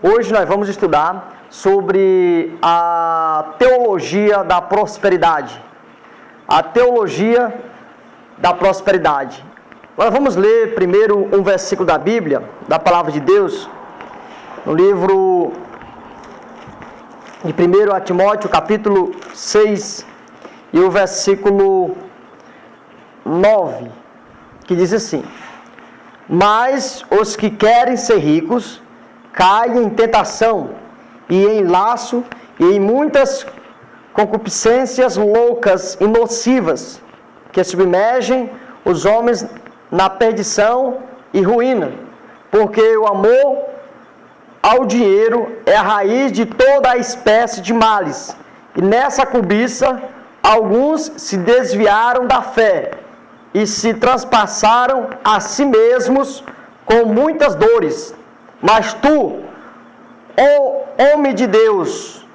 Hoje nós vamos estudar sobre a teologia da prosperidade. A teologia da prosperidade. Agora vamos ler primeiro um versículo da Bíblia, da Palavra de Deus, no livro de 1 Timóteo, capítulo 6, e o versículo 9, que diz assim: Mas os que querem ser ricos caem em tentação e em laço e em muitas concupiscências loucas e nocivas, que submergem os homens na perdição e ruína, porque o amor ao dinheiro é a raiz de toda a espécie de males, e nessa cobiça alguns se desviaram da fé e se transpassaram a si mesmos com muitas dores. Mas tu, ó homem de Deus,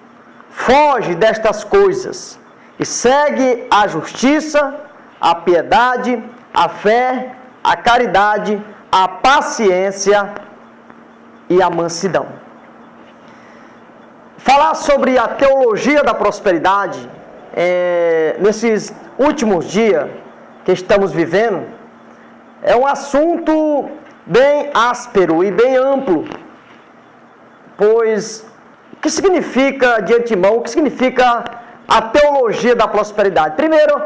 foge destas coisas e segue a justiça, a piedade, a fé, a caridade, a paciência e a mansidão. Falar sobre a teologia da prosperidade nesses últimos dias que estamos vivendo é um assunto bem áspero e bem amplo, pois o que significa de antemão, o que significa a teologia da prosperidade? Primeiro,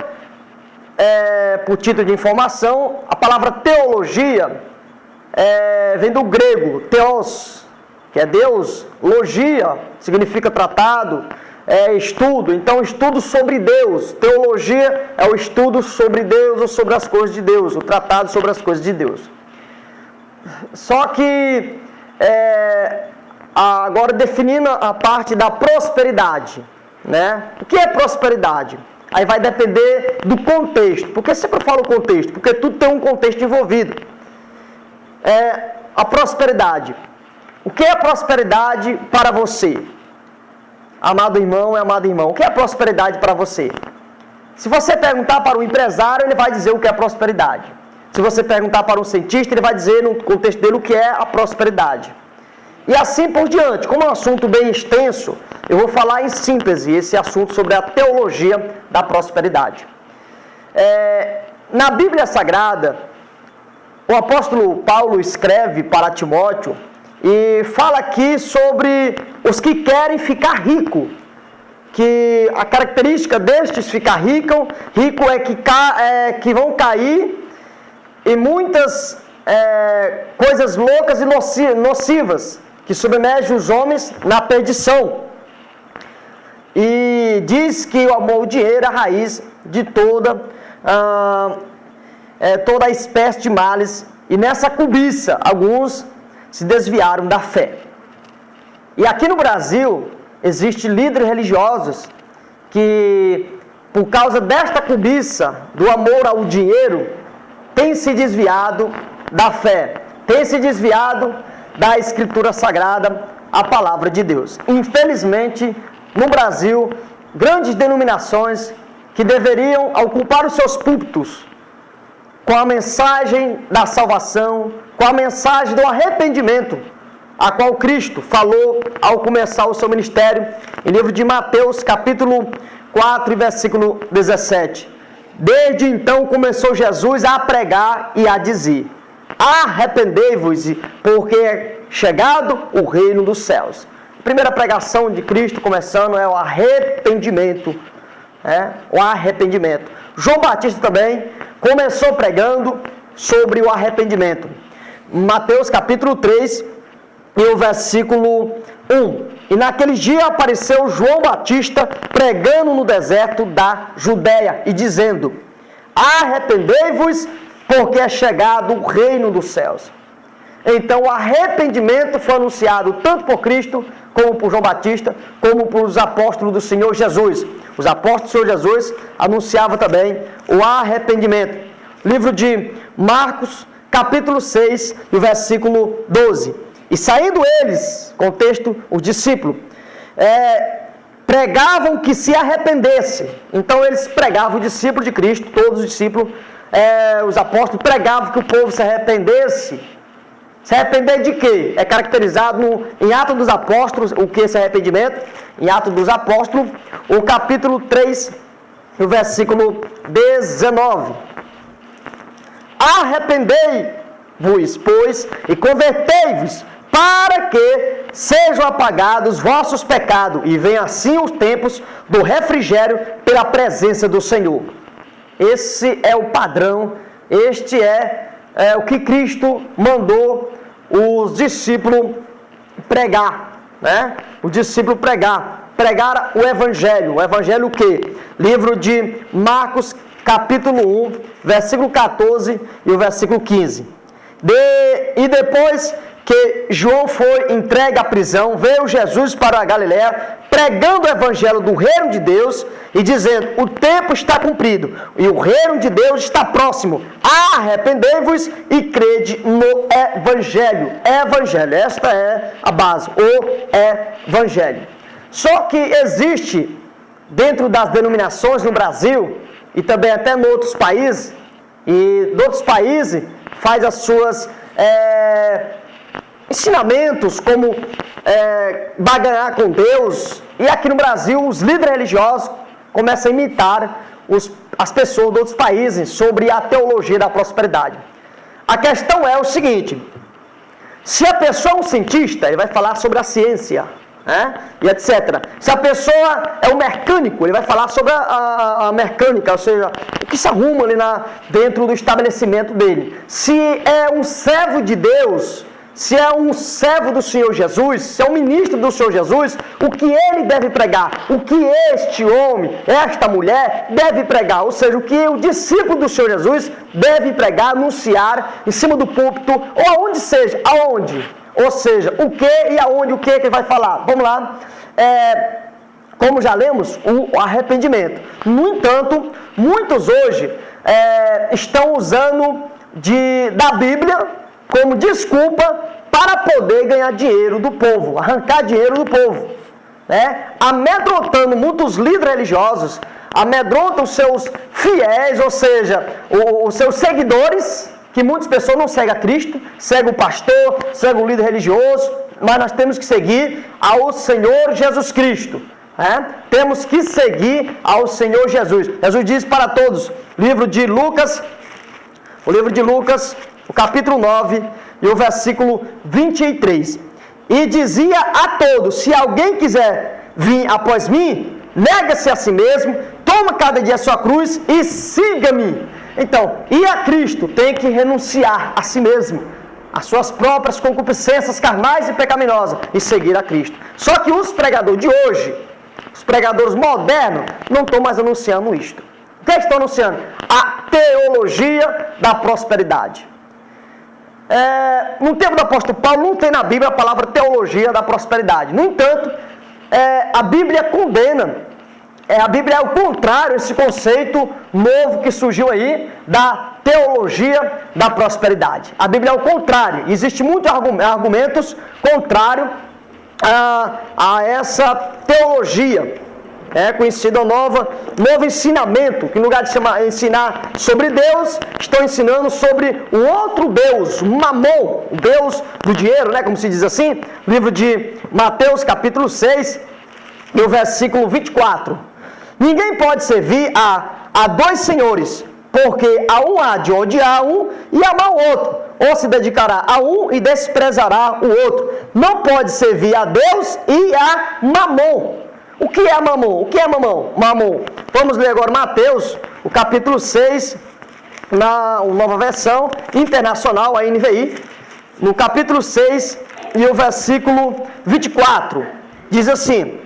por título de informação, a palavra teologia vem do grego, theos, que é Deus, logia, significa tratado, estudo, então estudo sobre Deus. Teologia é o estudo sobre Deus ou sobre as coisas de Deus, o tratado sobre as coisas de Deus. Só que, agora definindo a parte da prosperidade, né? O que é prosperidade? Aí vai depender do contexto. Por que sempre eu falo contexto? Porque tudo tem um contexto envolvido. A prosperidade. O que é prosperidade para você? Amado irmão e amado irmão, o que é prosperidade para você? Se você perguntar para um empresário, ele vai dizer o que é prosperidade. Se você perguntar para um cientista, ele vai dizer no contexto dele o que é a prosperidade. E assim por diante. Como é um assunto bem extenso, eu vou falar em síntese esse assunto sobre a teologia da prosperidade. Na Bíblia Sagrada, o apóstolo Paulo escreve para Timóteo e fala aqui sobre os que querem ficar rico, que a característica destes ficar rico é que vão cair em muitas coisas loucas e nocivas, que submergem os homens na perdição. E diz que o amor ao dinheiro é a raiz de toda a espécie de males, e nessa cobiça alguns se desviaram da fé. E aqui no Brasil existem líderes religiosos que, por causa desta cobiça do amor ao dinheiro, têm se desviado da fé, têm se desviado da Escritura Sagrada, a Palavra de Deus. Infelizmente, no Brasil, grandes denominações que deveriam ocupar os seus púlpitos com a mensagem da salvação, com a mensagem do arrependimento, a qual Cristo falou ao começar o seu ministério, em livro de Mateus, capítulo 4, versículo 17. Desde então começou Jesus a pregar e a dizer: arrependei-vos, porque é chegado o reino dos céus. A primeira pregação de Cristo começando é o arrependimento. O arrependimento. João Batista também começou pregando sobre o arrependimento. Mateus capítulo 3 e o versículo 1. E naquele dia apareceu João Batista pregando no deserto da Judéia e dizendo: arrependei-vos, porque é chegado o reino dos céus. Então o arrependimento foi anunciado tanto por Cristo, como por João Batista, como por os apóstolos do Senhor Jesus. Os apóstolos do Senhor Jesus anunciavam também o arrependimento. Livro de Marcos, capítulo 6, e o versículo 12. E saindo eles, contexto, os discípulos, pregavam que se arrependesse. Então eles pregavam, os discípulos de Cristo, todos os discípulos, os apóstolos pregavam que o povo se arrependesse Se arrepender de quê? É caracterizado em Atos dos Apóstolos, o que é esse arrependimento? Em Atos dos Apóstolos, o capítulo 3, o versículo 19. Arrependei-vos, pois, e convertei-vos, para que sejam apagados vossos pecados, e venham assim os tempos do refrigério pela presença do Senhor. Esse é o padrão, este é o que Cristo mandou os discípulos pregar, né? O discípulo pregar o Evangelho. O Evangelho o quê? Livro de Marcos, capítulo 1, versículo 14 e o versículo 15. E depois que João foi entregue à prisão, veio Jesus para a Galiléia, pregando o Evangelho do reino de Deus e dizendo: o tempo está cumprido e o reino de Deus está próximo. Arrependei-vos e crede no Evangelho. Evangelho, esta é a base, o Evangelho. Só que existe, dentro das denominações no Brasil, e também até em outros países, e em outros países faz as suas ensinamentos como barganhar com Deus, e aqui no Brasil os líderes religiosos começam a imitar as pessoas de outros países sobre a teologia da prosperidade. A questão é o seguinte: se a pessoa é um cientista, ele vai falar sobre a ciência, e etc. Se a pessoa é um mecânico, ele vai falar sobre a mecânica, ou seja, o que se arruma ali dentro do estabelecimento dele. Se é um servo de Deus, se é um servo do Senhor Jesus, se é um ministro do Senhor Jesus, o que ele deve pregar, o que este homem, esta mulher deve pregar, ou seja, o que o discípulo do Senhor Jesus deve pregar, anunciar em cima do púlpito, ou aonde seja, aonde, ou seja, o que e aonde, o que ele vai falar. Vamos lá, como já lemos, o arrependimento. No entanto, muitos hoje estão usando da Bíblia como desculpa para poder ganhar dinheiro do povo, arrancar dinheiro do povo, amedrontando muitos líderes religiosos, amedrontam os seus fiéis, ou seja, os seus seguidores, que muitas pessoas não seguem a Cristo, seguem o pastor, seguem o líder religioso, mas nós temos que seguir ao Senhor Jesus Cristo. Temos que seguir ao Senhor Jesus. Jesus diz para todos, o livro de Lucas, o capítulo 9 e o versículo 23. E dizia a todos: se alguém quiser vir após mim, nega-se a si mesmo, toma cada dia a sua cruz e siga-me. Então, ir a Cristo tem que renunciar a si mesmo, as suas próprias concupiscências carnais e pecaminosas, e seguir a Cristo. Só que os pregadores de hoje, os pregadores modernos, não estão mais anunciando isto. O que estão anunciando? A teologia da prosperidade. No tempo do apóstolo Paulo não tem na Bíblia a palavra teologia da prosperidade. No entanto, a Bíblia condena, a Bíblia é o contrário, esse conceito novo que surgiu aí da teologia da prosperidade. A Bíblia é o contrário, existem muitos argumentos contrários a essa teologia. Conhecido novo ensinamento, que em lugar de ensinar sobre Deus, estão ensinando sobre o outro Deus, o Mamon, o Deus do dinheiro, como se diz assim, livro de Mateus capítulo 6, e o versículo 24. Ninguém pode servir a dois senhores, porque a um há de odiar um e amar o outro, ou se dedicará a um e desprezará o outro. Não pode servir a Deus e a Mamon. O que é Mamon? O que é Mamon? Vamos ler agora Mateus, o capítulo 6, na nova versão internacional, a NVI, no capítulo 6 e o versículo 24. Diz assim: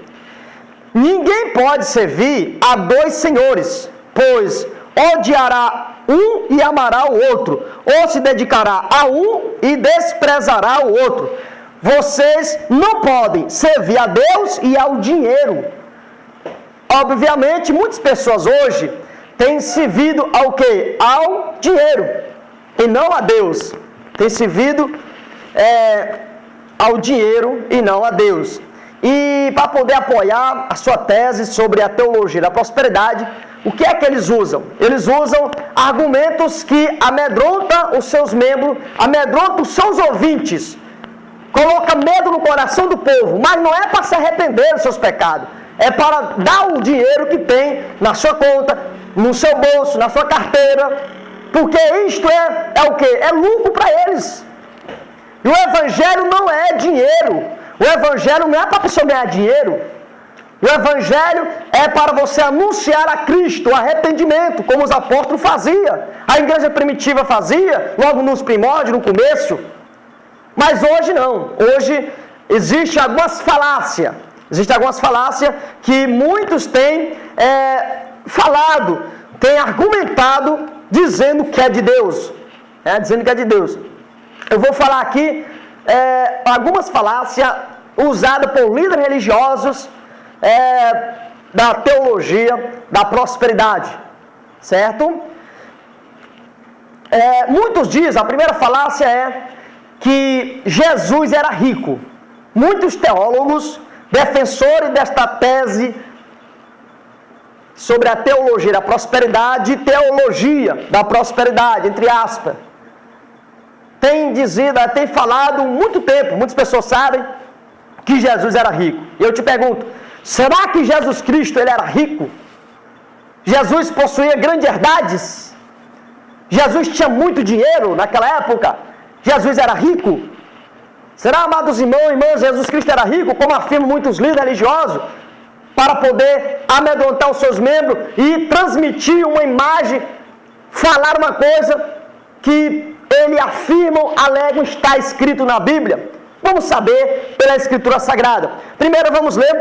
ninguém pode servir a dois senhores, pois odiará um e amará o outro, ou se dedicará a um e desprezará o outro. Vocês não podem servir a Deus e ao dinheiro. Obviamente, muitas pessoas hoje têm servido ao quê? Ao dinheiro, e não a Deus. Têm servido ao dinheiro e não a Deus. E para poder apoiar a sua tese sobre a teologia da prosperidade, o que é que eles usam? Eles usam argumentos que amedrontam os seus membros, amedrontam os seus ouvintes, coloca medo no coração do povo, mas não é para se arrepender dos seus pecados, é para dar o dinheiro que tem na sua conta, no seu bolso, na sua carteira, porque isto é o quê? É lucro para eles. E o Evangelho não é dinheiro, o Evangelho não é para a pessoa ganhar dinheiro. O Evangelho é para você anunciar a Cristo, o arrependimento, como os apóstolos faziam. A igreja primitiva fazia, logo nos primórdios, no começo. Mas hoje não. Hoje existe algumas falácias. Existem algumas falácias que muitos têm falado, têm argumentado, dizendo que é de Deus. Dizendo que é de Deus. Eu vou falar aqui algumas falácias usadas por líderes religiosos, da teologia da prosperidade, certo? Muitos dizem, a primeira falácia é que Jesus era rico. Muitos teólogos, defensores desta tese sobre a teologia da prosperidade, teologia da prosperidade, entre aspas, tem falado há muito tempo, muitas pessoas sabem que Jesus era rico. E eu te pergunto, será que Jesus Cristo ele era rico? Jesus possuía grandes herdades? Jesus tinha muito dinheiro naquela época? Jesus era rico? Será, amados irmãos e irmãs, Jesus Cristo era rico, como afirmam muitos líderes religiosos, para poder amedrontar os seus membros e transmitir uma imagem, falar uma coisa que eles afirmam, alegam, está escrito na Bíblia? Vamos saber pela Escritura Sagrada. Primeiro vamos ler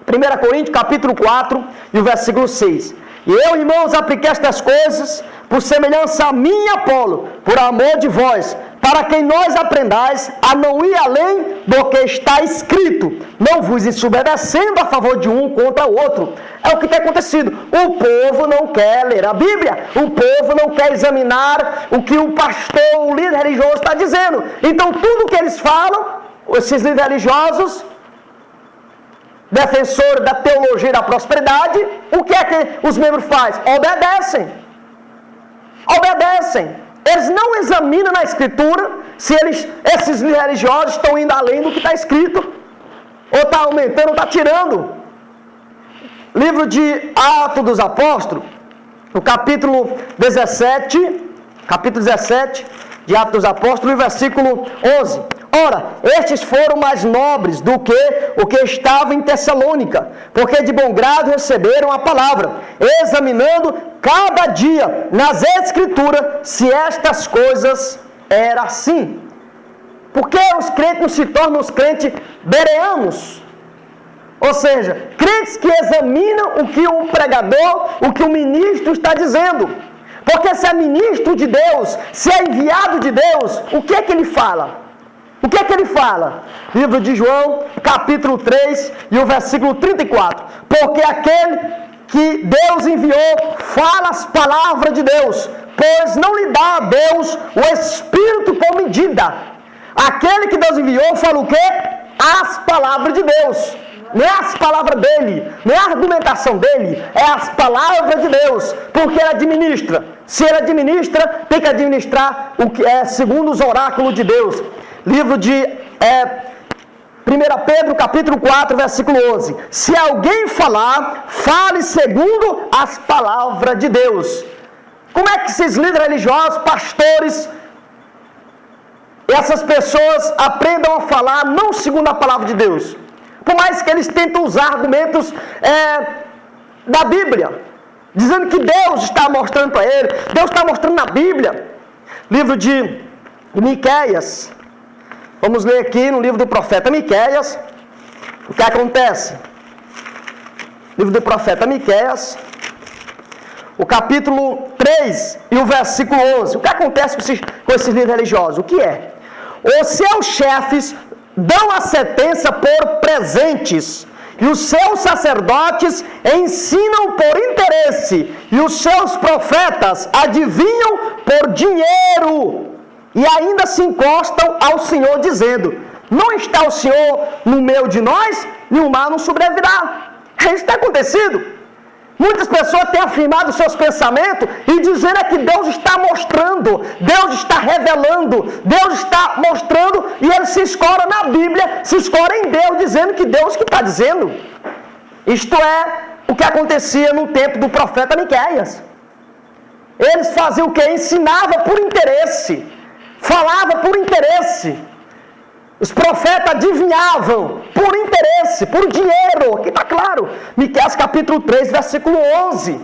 1 Coríntios capítulo 4 e o versículo 6. E eu, irmãos, apliquei estas coisas por semelhança a mim e Apolo, por amor de vós, para que nós aprendais a não ir além do que está escrito, não vos ensoberbecendo a favor de um contra o outro. É o que tem acontecido. O povo não quer ler a Bíblia, o povo não quer examinar o que o pastor, o líder religioso está dizendo. Então tudo que eles falam, esses líderes religiosos, defensores da teologia da prosperidade, o que é que os membros fazem? Obedecem. Eles não examinam na Escritura se esses religiosos estão indo além do que está escrito, ou está aumentando, ou está tirando. Livro de Atos dos Apóstolos, no capítulo 17 de Atos dos Apóstolos, no versículo 11. Ora, estes foram mais nobres do que o que estava em Tessalônica, porque de bom grado receberam a palavra, examinando cada dia nas Escrituras se estas coisas eram assim. Porque os crentes não se tornam os crentes bereanos, ou seja, crentes que examinam o que o pregador, o que o ministro está dizendo. Porque se é ministro de Deus, se é enviado de Deus, o que é que ele fala? O que é que ele fala? Livro de João, capítulo 3 e o versículo 34. Porque aquele que Deus enviou fala as palavras de Deus, pois não lhe dá a Deus o Espírito com medida. Aquele que Deus enviou fala o quê? As palavras de Deus. Não é as palavras dele, não é a argumentação dele, é as palavras de Deus, porque ele administra. Se ele administra, tem que administrar o que é segundo os oráculos de Deus. Livro de 1 Pedro, capítulo 4, versículo 11. Se alguém falar, fale segundo as palavras de Deus. Como é que esses líderes religiosos, pastores, essas pessoas aprendam a falar não segundo a palavra de Deus? Por mais que eles tentem usar argumentos da Bíblia, dizendo que Deus está mostrando para ele, Deus está mostrando na Bíblia. Livro de Miqueias, vamos ler aqui no livro do profeta Miqueias, o que acontece? Livro do profeta Miqueias, o capítulo 3 e o versículo 11. O que acontece com esses líderes religiosos? O que é? Os seus chefes dão a sentença por presentes, e os seus sacerdotes ensinam por interesse, e os seus profetas adivinham por dinheiro, e ainda se encostam ao Senhor, dizendo: não está o Senhor no meio de nós, e o mal não sobrevirá. Isso tem acontecido. Muitas pessoas têm afirmado seus pensamentos e dizendo que Deus está mostrando, Deus está revelando, Deus está mostrando, e eles se escoram na Bíblia, se escoram em Deus, dizendo que Deus que está dizendo. Isto é o que acontecia no tempo do profeta Miqueias. Eles faziam o quê? Ensinavam por interesse, falavam por interesse. Os profetas adivinhavam por interesse, por dinheiro. Aqui está claro. Miqueias capítulo 3, versículo 11.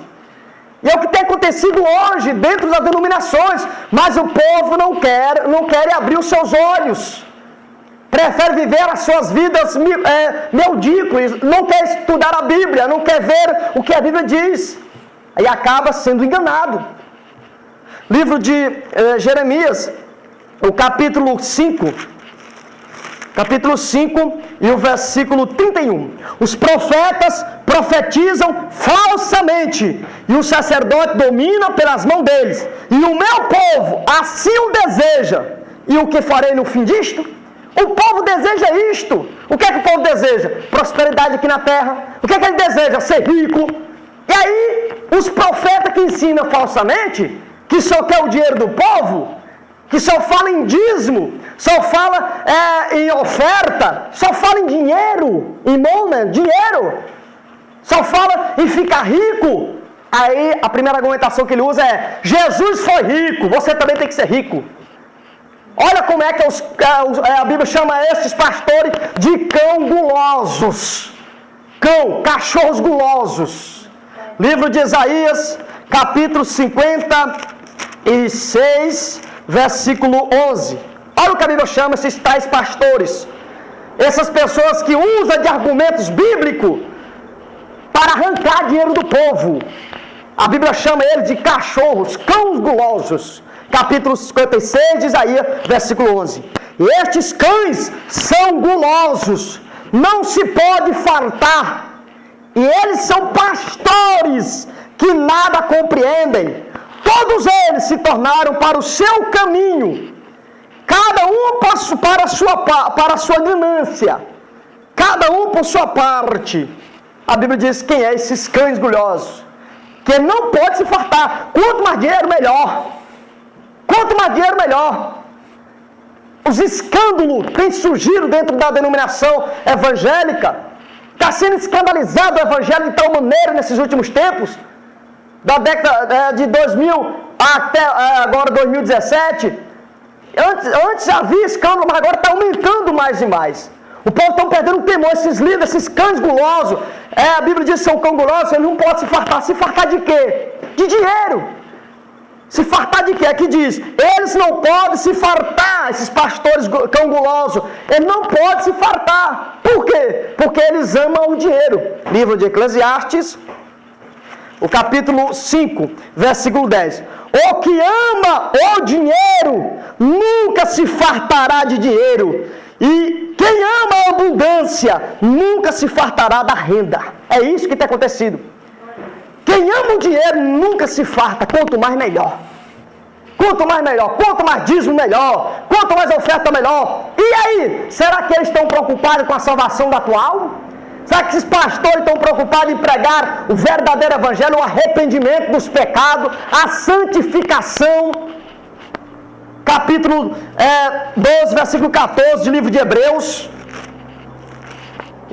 E é o que tem acontecido hoje dentro das denominações. Mas o povo não quer abrir os seus olhos. Prefere viver as suas vidas medíocres. Não quer estudar a Bíblia. Não quer ver o que a Bíblia diz. Aí acaba sendo enganado. Livro de Jeremias, o capítulo 5. Capítulo 5 e o versículo 31. Os profetas profetizam falsamente, e o sacerdote domina pelas mãos deles. E o meu povo assim o deseja. E o que farei no fim disto? O povo deseja isto. O que é que o povo deseja? Prosperidade aqui na terra. O que é que ele deseja? Ser rico. E aí, os profetas que ensinam falsamente, que só quer o dinheiro do povo, que só fala em dízimo, só fala em oferta, só fala em dinheiro, em money, dinheiro, só fala em ficar rico. Aí a primeira argumentação que ele usa é: Jesus foi rico, você também tem que ser rico. Olha como é que a Bíblia chama esses pastores de cão gulosos. Cão, cachorros gulosos. Livro de Isaías, capítulo 56, versículo 11. Olha o que a Bíblia chama esses tais pastores. Essas pessoas que usam de argumentos bíblicos para arrancar dinheiro do povo. A Bíblia chama eles de cachorros, cães gulosos. Capítulo 56 de Isaías, versículo 11. Estes cães são gulosos, não se pode fartar. E eles são pastores que nada compreendem. Todos eles se tornaram para o seu caminho, cada um para a sua ganância, cada um por sua parte. A Bíblia diz quem é esses cães gulhosos, que não pode se fartar. Quanto mais dinheiro, melhor. Quanto mais dinheiro, melhor. Os escândalos têm surgido dentro da denominação evangélica. Está sendo escandalizado o evangelho de tal maneira nesses últimos tempos, da década de 2000 até agora 2017. Antes havia escândalo, mas agora está aumentando mais e mais. O povo está perdendo temor, esses líderes, esses cães gulosos. A Bíblia diz que são cão gulosos, ele não pode se fartar. Se fartar de quê? De dinheiro. Se fartar de quê? Aqui diz, eles não podem se fartar, esses pastores cão gulosos. Eles não podem se fartar. Por quê? Porque eles amam o dinheiro. Livro de Eclesiastes, o capítulo 5, versículo 10. O que ama o dinheiro nunca se fartará de dinheiro, e quem ama a abundância nunca se fartará da renda. É isso que tem acontecido. Quem ama o dinheiro nunca se farta, quanto mais melhor. Quanto mais melhor, quanto mais dízimo melhor, quanto mais oferta melhor. E aí, será que eles estão preocupados com a salvação da tua alma? Será que esses pastores estão preocupados em pregar o verdadeiro evangelho, o arrependimento dos pecados, a santificação? Capítulo 12, versículo 14 do livro de Hebreus.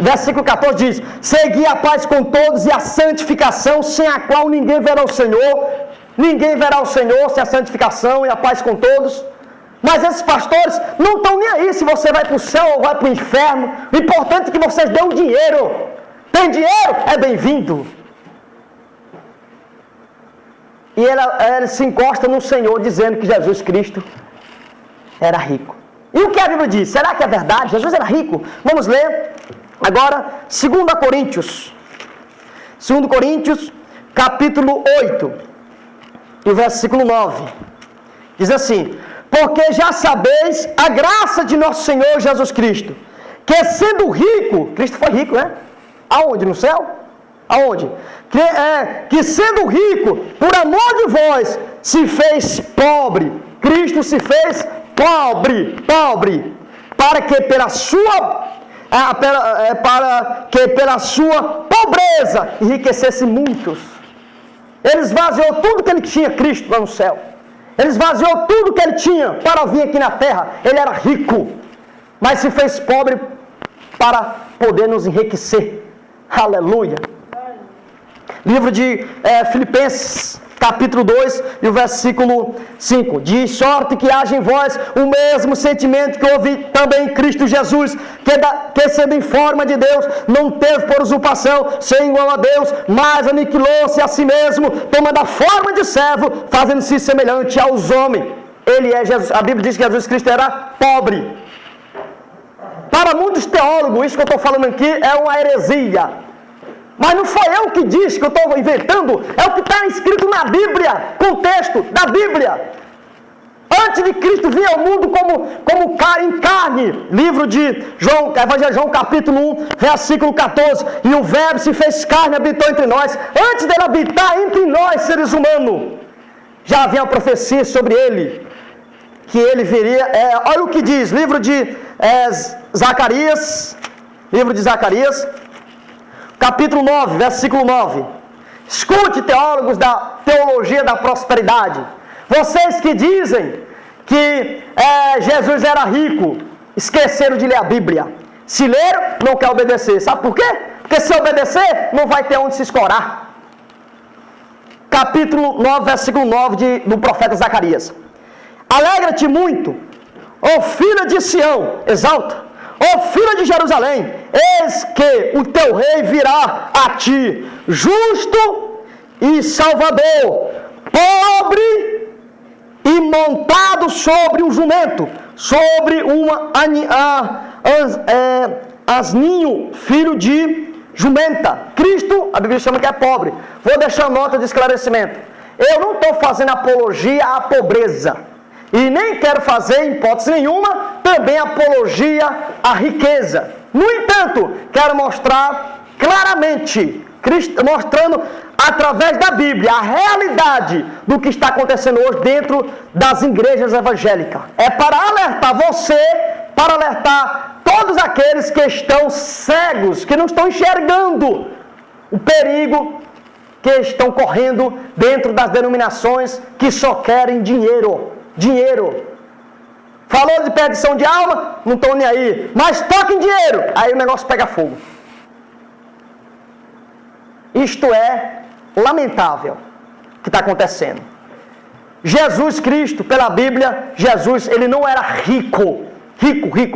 Versículo 14 diz: segui a paz com todos e a santificação, sem a qual ninguém verá o Senhor. Ninguém verá o Senhor sem a santificação e a paz com todos. Mas esses pastores não estão nem aí se você vai para o céu ou vai para o inferno. O importante é que vocês dêem dinheiro. Tem dinheiro? É bem-vindo. E ele se encosta no Senhor dizendo que Jesus Cristo era rico. E o que a Bíblia diz? Será que é verdade? Jesus era rico? Vamos ler agora 2 Coríntios. 2 Coríntios, capítulo 8, e o versículo 9. Diz assim: porque já sabeis a graça de nosso Senhor Jesus Cristo, que sendo rico, Cristo foi rico, né? Aonde? No céu? Aonde? Que sendo rico, por amor de vós, se fez pobre. Cristo se fez pobre, para que pela sua pobreza enriquecesse muitos. Ele esvaziou tudo que ele tinha, Cristo, lá no céu. Ele esvaziou tudo que ele tinha para vir aqui na terra. Ele era rico, mas se fez pobre para poder nos enriquecer. Aleluia. Livro de Filipenses, capítulo 2 e o versículo 5. De sorte que haja em vós o mesmo sentimento que houve também em Cristo Jesus, que sendo em forma de Deus, não teve por usurpação ser igual a Deus, mas aniquilou-se a si mesmo, tomando a forma de servo, fazendo-se semelhante aos homens. Ele é Jesus. A Bíblia diz que Jesus Cristo era pobre. Para muitos teólogos, isso que eu estou falando aqui é uma heresia. Mas não foi eu que disse, que eu estou inventando, é o que está escrito na Bíblia, contexto da Bíblia. Antes de Cristo vir ao mundo como em carne, livro de João, Evangelho de João, capítulo 1, versículo 14, e o Verbo se fez carne e habitou entre nós. Antes dele habitar entre nós, seres humanos, já havia uma profecia sobre ele, que ele viria, olha o que diz, livro de Zacarias, capítulo 9, versículo 9. Escute, teólogos da teologia da prosperidade. Vocês que dizem que Jesus era rico, esqueceram de ler a Bíblia. Se leram, não quer obedecer. Sabe por quê? Porque se obedecer, não vai ter onde se escorar. Capítulo 9, versículo 9 do profeta Zacarias. Alegra-te muito, ó filha de Sião, exalta. Ó filha de Jerusalém, eis que o teu rei virá a ti, justo e salvador, pobre e montado sobre um jumento, sobre asninho, filho de jumenta. Cristo, a Bíblia chama que é pobre. Vou deixar nota de esclarecimento. Eu não estou fazendo apologia à pobreza. E nem quero fazer, em hipótese nenhuma, também apologia à riqueza. No entanto, quero mostrar claramente, mostrando através da Bíblia, a realidade do que está acontecendo hoje dentro das igrejas evangélicas. É para alertar você, para alertar todos aqueles que estão cegos, que não estão enxergando o perigo que estão correndo dentro das denominações que só querem dinheiro. Falou de perdição de alma, não estão nem aí, mas toca em dinheiro, aí o negócio pega fogo. Isto é lamentável o que está acontecendo. Jesus Cristo, pela Bíblia, Jesus, ele não era rico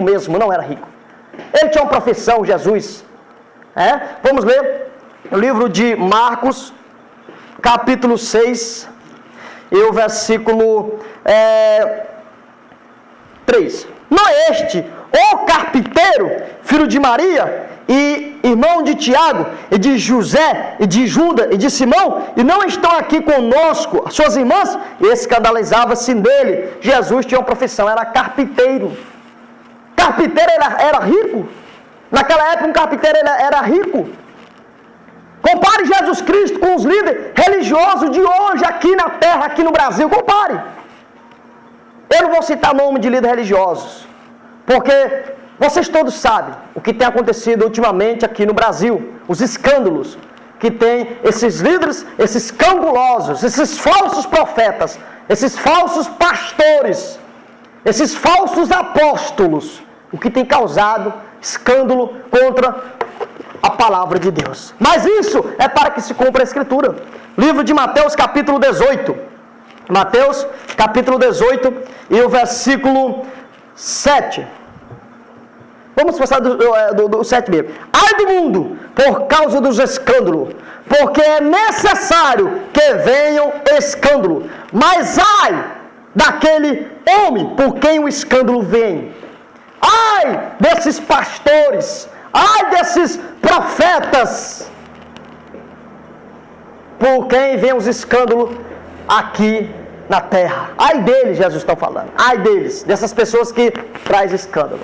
mesmo, não era rico. Ele tinha uma profissão, Jesus. Vamos ler o livro de Marcos, capítulo 6, e o versículo 3. Não é este, o carpinteiro, filho de Maria, e irmão de Tiago, e de José, e de Judas, e de Simão, e não estão aqui conosco, suas irmãs? E escandalizava-se dele. Jesus tinha uma profissão, era carpinteiro. Carpinteiro era rico. Naquela época um carpinteiro era rico. Compare Jesus Cristo com os líderes religiosos de hoje, aqui na terra, aqui no Brasil. Compare. Eu não vou citar nome de líderes religiosos, porque vocês todos sabem o que tem acontecido ultimamente aqui no Brasil. Os escândalos que tem esses líderes, esses cangulosos, esses falsos profetas, esses falsos pastores, esses falsos apóstolos, o que tem causado escândalo contra a palavra de Deus. Mas isso é para que se cumpra a Escritura. Livro de Mateus, capítulo 18. Mateus, capítulo 18 e o versículo 7. Vamos passar do 7 mesmo. Ai do mundo, por causa dos escândalos, porque é necessário que venham escândalo. Mas ai daquele homem por quem o escândalo vem. Ai desses pastores, ai desses profetas, por quem vem os escândalos aqui na terra. Ai deles, Jesus está falando. Ai deles, dessas pessoas que trazem escândalo.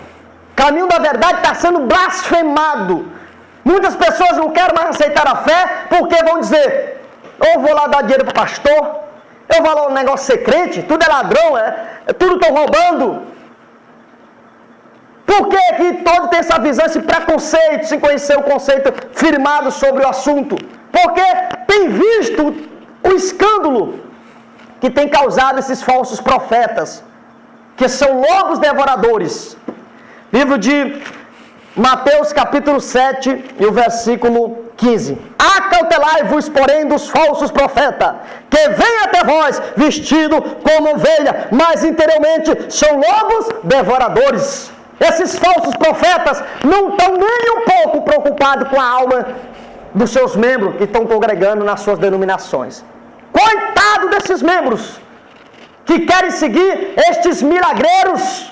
O caminho da verdade está sendo blasfemado. Muitas pessoas não querem mais aceitar a fé, porque vão dizer: eu vou lá dar dinheiro para o pastor, eu vou lá um negócio ser crente, tudo é ladrão, tudo estão roubando. Por que que todo tem essa visão, esse preconceito, sem conhecer o conceito firmado sobre o assunto? Porque tem visto o escândalo que tem causado esses falsos profetas, que são lobos devoradores. Livro de Mateus capítulo 7 e o versículo 15. Acautelai-vos, porém, dos falsos profetas, que vêm até vós vestido como ovelha, mas interiormente são lobos devoradores. Esses falsos profetas não estão nem um pouco preocupados com a alma dos seus membros que estão congregando nas suas denominações. Coitado desses membros que querem seguir estes milagreiros,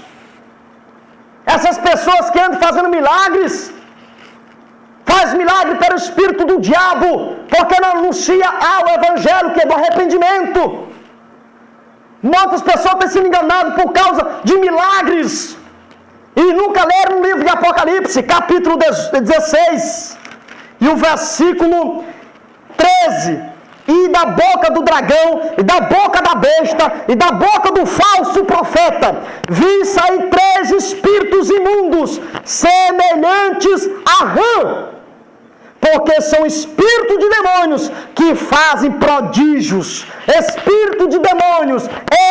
essas pessoas que andam fazendo milagres, faz milagre pelo espírito do diabo, porque não anuncia o evangelho que é do arrependimento. Muitas pessoas têm sido enganadas por causa de milagres e nunca leram o livro de Apocalipse, capítulo 16 e o versículo 13. E da boca do dragão, e da boca da besta, e da boca do falso profeta, vi sair 3 espíritos imundos, semelhantes a rã, porque são espíritos de demônios que fazem prodígios. Espírito de demônios,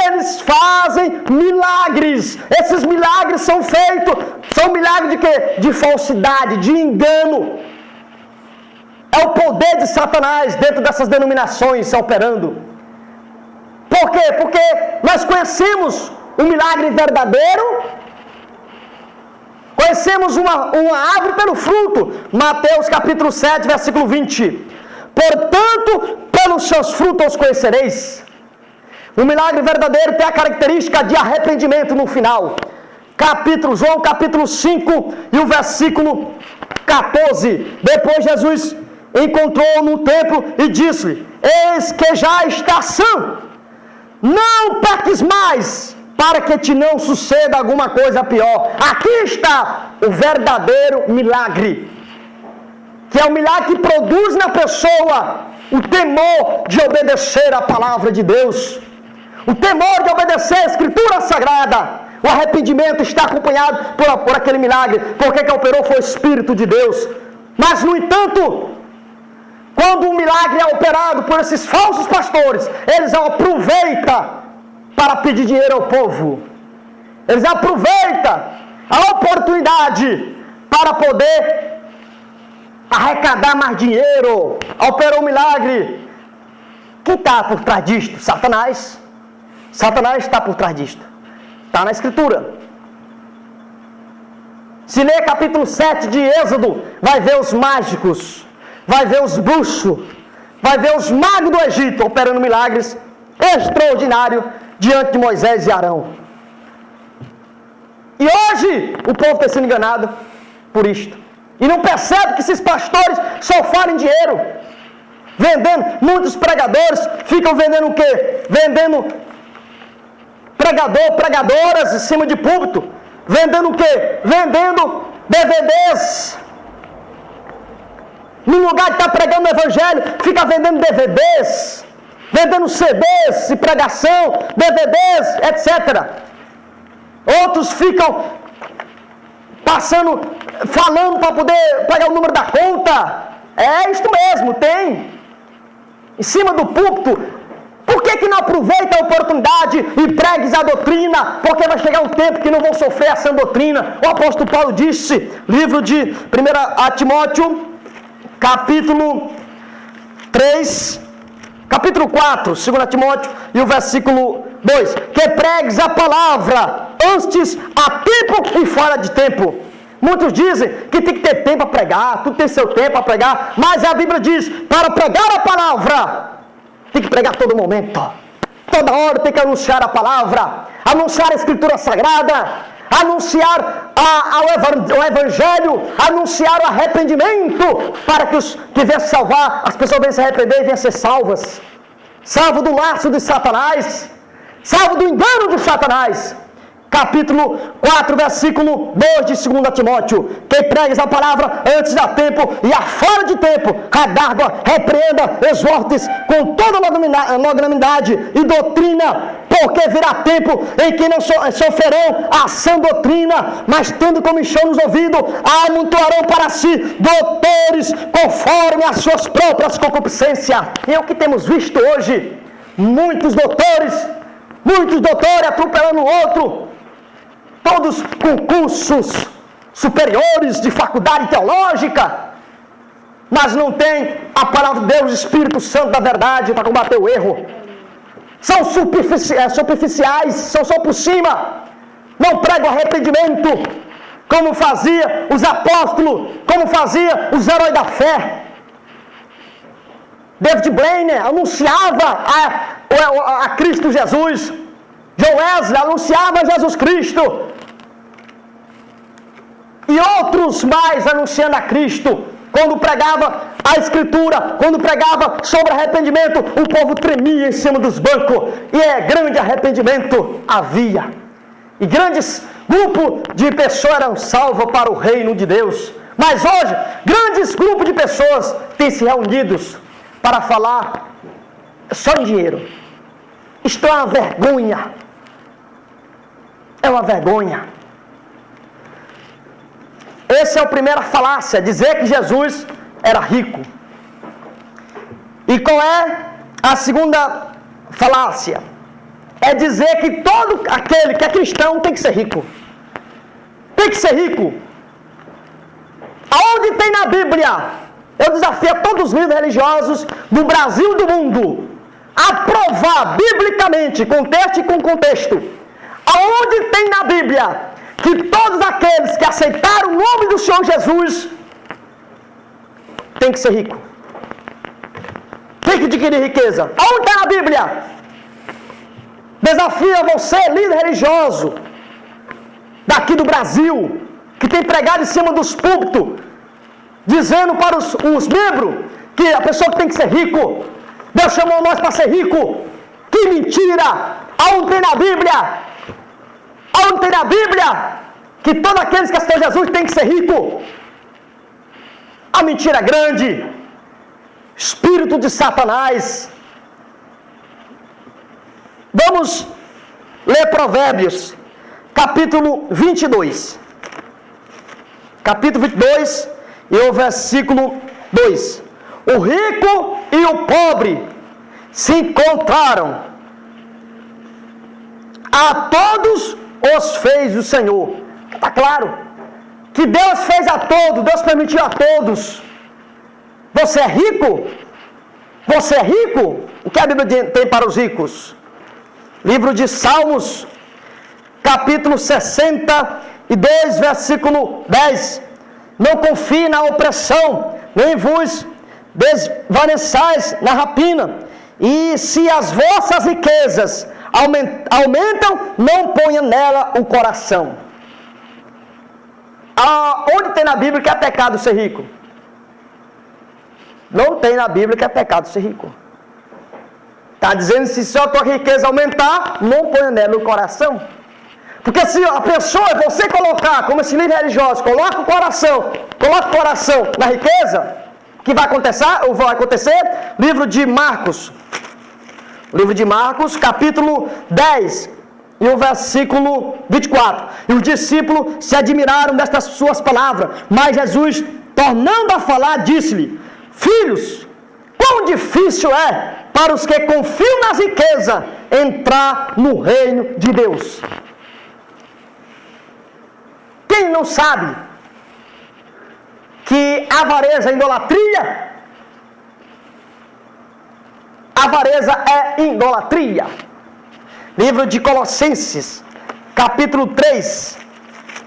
eles fazem milagres. Esses milagres são feitos, são milagres de quê? De falsidade, de engano. É o poder de Satanás dentro dessas denominações operando. Por quê? Porque nós conhecemos o milagre verdadeiro, conhecemos uma árvore pelo fruto. Mateus capítulo 7, versículo 20. Portanto, pelos seus frutos os conhecereis. O milagre verdadeiro tem a característica de arrependimento no final. João capítulo 5 e o versículo 14. Depois Jesus encontrou no templo e disse-lhe: eis que já está sã, não peques mais, para que te não suceda alguma coisa pior. Aqui está o verdadeiro milagre, que é o milagre que produz na pessoa o temor de obedecer a palavra de Deus, o temor de obedecer a Escritura Sagrada. O arrependimento está acompanhado por aquele milagre, porque quem operou foi o Espírito de Deus. Mas, no entanto, quando o milagre é operado por esses falsos pastores, eles aproveitam para pedir dinheiro ao povo. Eles aproveitam a oportunidade para poder arrecadar mais dinheiro. Operou um milagre. Quem está por trás disto? Satanás. Satanás está por trás disto. Está na Escritura. Se ler capítulo 7 de Êxodo, vai ver os mágicos, vai ver os bruxos, vai ver os magos do Egito operando milagres extraordinários diante de Moisés e Arão. E hoje o povo está sendo enganado por isto. E não percebe que esses pastores só falam dinheiro. Vendendo, muitos pregadores ficam vendendo o quê? Vendendo pregadoras em cima de púlpito. Vendendo o quê? Vendendo DVDs. No lugar de estar pregando o evangelho, fica vendendo DVDs, vendendo CDs de pregação, DVDs, etc. Outros ficam falando para poder pegar o número da conta. É isto mesmo, tem. Em cima do púlpito. Por que não aproveita a oportunidade e pregues a doutrina? Porque vai chegar um tempo que não vão sofrer essa doutrina. O apóstolo Paulo disse, livro de 1 Timóteo, capítulo 3, capítulo 4, 2 Timóteo, e o versículo 2, que pregues a palavra antes a tempo e fora de tempo. Muitos dizem que tem que ter tempo para pregar, tudo tem seu tempo para pregar, mas a Bíblia diz, para pregar a palavra, tem que pregar a todo momento. Toda hora tem que anunciar a palavra, anunciar a Escritura Sagrada, anunciar o Evangelho, anunciar o arrependimento, para que os que vêm se salvar, as pessoas vêm se arrepender e vêm ser salvas. Salvo do laço de Satanás, salvo do engano de Satanás. Capítulo 4, versículo 2 de 2 Timóteo. Que pregues a palavra antes da tempo e a fora de tempo, redargua, repreenda, exortes com toda longanimidade e doutrina, porque virá tempo em que não sofrerão a sã doutrina, mas tendo comichão nos ouvidos, amontoarão para si doutores conforme as suas próprias concupiscências. E é o que temos visto hoje, muitos doutores atropelando o outro, todos com cursos superiores de faculdade teológica, mas não tem a palavra de Deus, o Espírito Santo da verdade para combater o erro. São superficiais, são só por cima, não pregam arrependimento, como fazia os apóstolos, como fazia os heróis da fé. David Blaine anunciava a Cristo Jesus, John Wesley anunciava Jesus Cristo, e outros mais anunciando a Cristo. Quando pregava a Escritura, quando pregava sobre arrependimento, o povo tremia em cima dos bancos. E grande arrependimento havia. E grandes grupos de pessoas eram salvos para o reino de Deus. Mas hoje, grandes grupos de pessoas têm se reunidos para falar só em dinheiro. Isto é uma vergonha. É uma vergonha. Essa é a primeira falácia, dizer que Jesus era rico. E qual é a segunda falácia? É dizer que todo aquele que é cristão tem que ser rico. Tem que ser rico. Aonde tem na Bíblia? Eu desafio a todos os líderes religiosos do Brasil e do mundo a provar biblicamente, com texto e com contexto, aonde tem na Bíblia que todos aqueles que aceitaram o nome do Senhor Jesus têm que ser rico. Tem que adquirir riqueza. Aonde está na Bíblia? Desafio a você, líder religioso daqui do Brasil, que tem pregado em cima dos púlpitos, dizendo para os membros que a pessoa tem que ser rico. Deus chamou nós para ser rico. Que mentira! Aonde tem na Bíblia? Aonde tem na Bíblia que todos aqueles que aceitam Jesus têm que ser rico? A mentira é grande. Espírito de Satanás. Vamos ler Provérbios, capítulo 22. Capítulo 22 e o versículo 2. O rico e o pobre se encontraram. A todos os fez o Senhor. Está claro que Deus fez a todos, Deus permitiu a todos. Você é rico? Você é rico? O que a Bíblia tem para os ricos? Livro de Salmos, capítulo 62, versículo 10. Não confie na opressão, nem vos desvaneçais na rapina. E se as vossas riquezas aumentam, não ponha nela o coração. Onde tem na Bíblia que é pecado ser rico? Não tem na Bíblia que é pecado ser rico. Está dizendo que se a tua riqueza aumentar, não ponha nela o coração. Porque se a pessoa, você colocar, como esse líder religioso, coloca o coração na riqueza, o que vai acontecer? Livro de Marcos, capítulo 10, e o versículo 24. E os discípulos se admiraram destas suas palavras, mas Jesus, tornando a falar, disse-lhe: filhos, quão difícil é para os que confiam nas riquezas entrar no reino de Deus. Quem não sabe que avareza é idolatria? Avareza é idolatria. Livro de Colossenses, capítulo 3,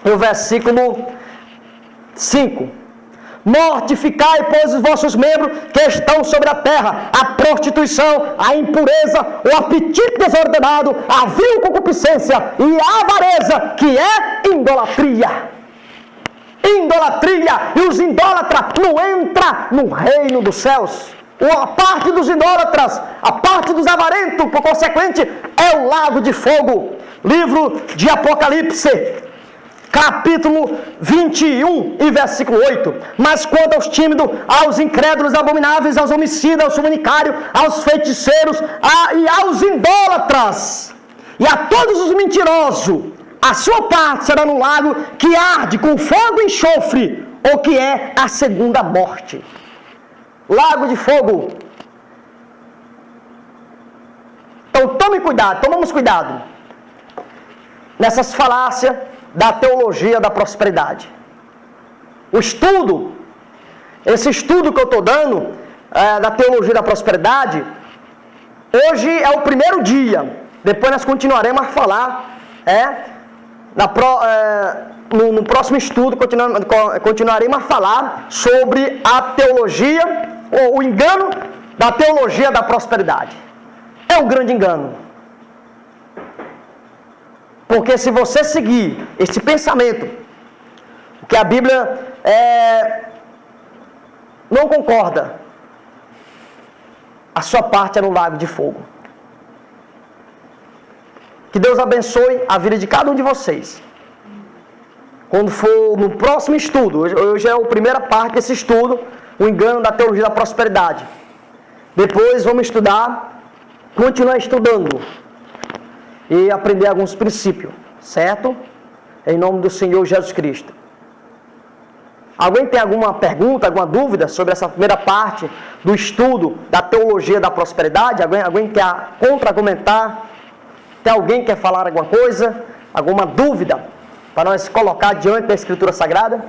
o versículo 5. Mortificai, pois, os vossos membros que estão sobre a terra, a prostituição, a impureza, o apetite desordenado, a vil concupiscência e a avareza, que é idolatria. Idolatria. E os idólatras não entram no reino dos céus. A parte dos idólatras, a parte dos avarentos, por consequente, é o lago de fogo. Livro de Apocalipse, capítulo 21 e versículo 8. Mas quanto aos tímidos, aos incrédulos, abomináveis, aos homicidas, aos fornicários, aos feiticeiros e aos idólatras, E a todos os mentirosos, a sua parte será no lago que arde com fogo e enxofre, ou que é a segunda morte. Lago de fogo. Então tome cuidado, tomamos cuidado nessas falácias da teologia da prosperidade. O estudo, esse estudo que eu estou dando da teologia da prosperidade, hoje é o primeiro dia. Depois nós continuaremos a falar no próximo estudo, continuaremos a falar sobre a teologia, ou o engano da teologia da prosperidade. É um grande engano. Porque se você seguir esse pensamento, que a Bíblia não concorda, a sua parte é no lago de fogo. Que Deus abençoe a vida de cada um de vocês. Quando for no próximo estudo, hoje é a primeira parte desse estudo, o engano da teologia da prosperidade. Depois vamos continuar estudando e aprender alguns princípios, certo? Em nome do Senhor Jesus Cristo. Alguém tem alguma pergunta, alguma dúvida sobre essa primeira parte do estudo da teologia da prosperidade? Alguém quer contra-argumentar? Tem alguém que quer falar alguma coisa? Alguma dúvida para nós colocar diante da Escritura Sagrada?